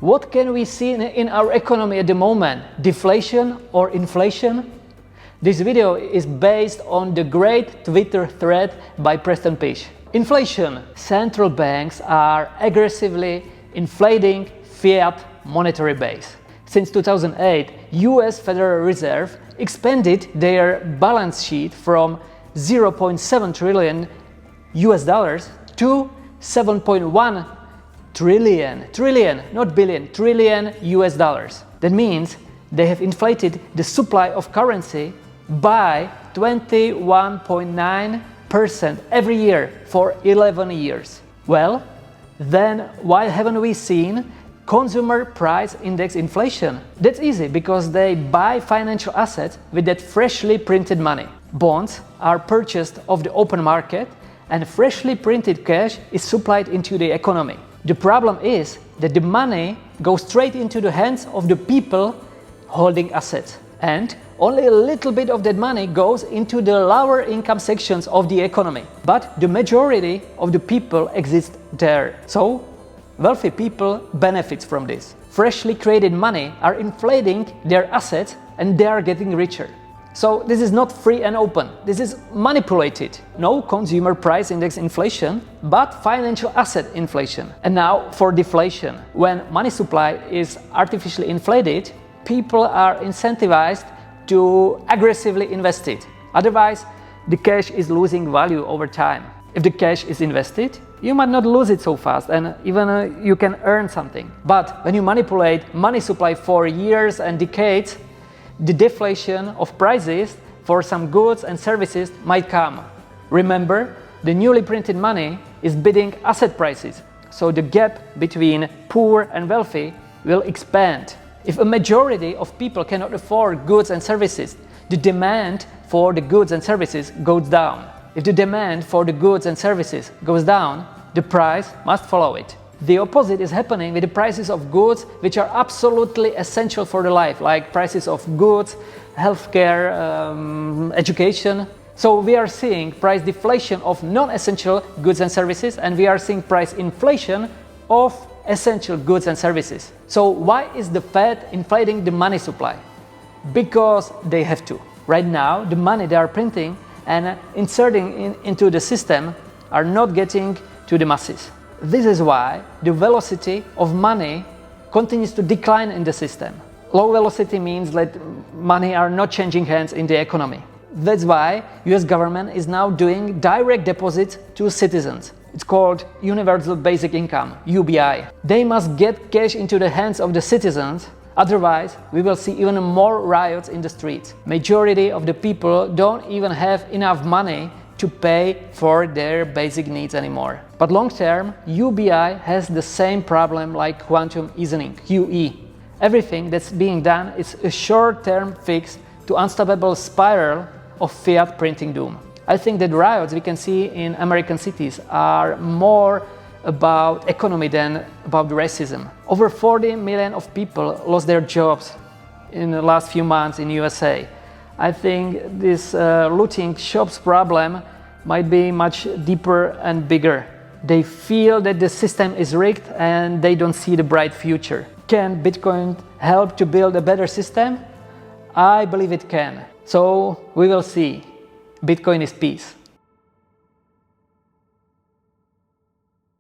What can we see in our economy at the moment? Deflation or inflation? This video is based on the great Twitter thread by Preston Pish. Inflation. Central banks are aggressively inflating fiat monetary base. Since 2008, US Federal Reserve expanded their balance sheet from 0.7 trillion US dollars to 7.1 trillion, not billion, trillion US dollars. That means they have inflated the supply of currency by 21.9% every year for 11 years. Well, then why haven't we seen consumer price index inflation? That's easy, because they buy financial assets with that freshly printed money. Bonds are purchased off the open market and freshly printed cash is supplied into the economy. The problem is that the money goes straight into the hands of the people holding assets, and only a little bit of that money goes into the lower income sections of the economy. But the majority of the people exist there. So wealthy people benefit from this. Freshly created money are inflating their assets and they are getting richer. So this is not free and open. This is manipulated. No consumer price index inflation, but financial asset inflation. And now for deflation. When money supply is artificially inflated, people are incentivized to aggressively invest it. Otherwise, the cash is losing value over time. If the cash is invested, you might not lose it so fast, and even you can earn something. But when you manipulate money supply for years and decades, the deflation of prices for some goods and services might come. Remember, the newly printed money is bidding asset prices, so the gap between poor and wealthy will expand. If a majority of people cannot afford goods and services, the demand for the goods and services goes down. If the demand for the goods and services goes down, the price must follow it. The opposite is happening with the prices of goods which are absolutely essential for the life, like prices of goods, healthcare, education. So we are seeing price deflation of non-essential goods and services, and we are seeing price inflation of essential goods and services. So why is the Fed inflating the money supply? Because they have to. Right now, the money they are printing and inserting into the system are not getting to the masses. This is why the velocity of money continues to decline in the system. Low velocity means that money are not changing hands in the economy. That's why US government is now doing direct deposits to citizens. It's called Universal Basic Income, UBI. They must get cash into the hands of the citizens, otherwise we will see even more riots in the streets. Majority of the people don't even have enough money to pay for their basic needs anymore. But long term, UBI has the same problem like quantum easing, QE. Everything that's being done is a short-term fix to unstoppable spiral of fiat printing doom. I think that riots we can see in American cities are more about economy than about racism. Over 40 million of people lost their jobs in the last few months in USA. I think this looting shops problem might be much deeper and bigger. They feel that the system is rigged and they don't see the bright future. Can Bitcoin help to build a better system? I believe it can. So we will see. Bitcoin is peace.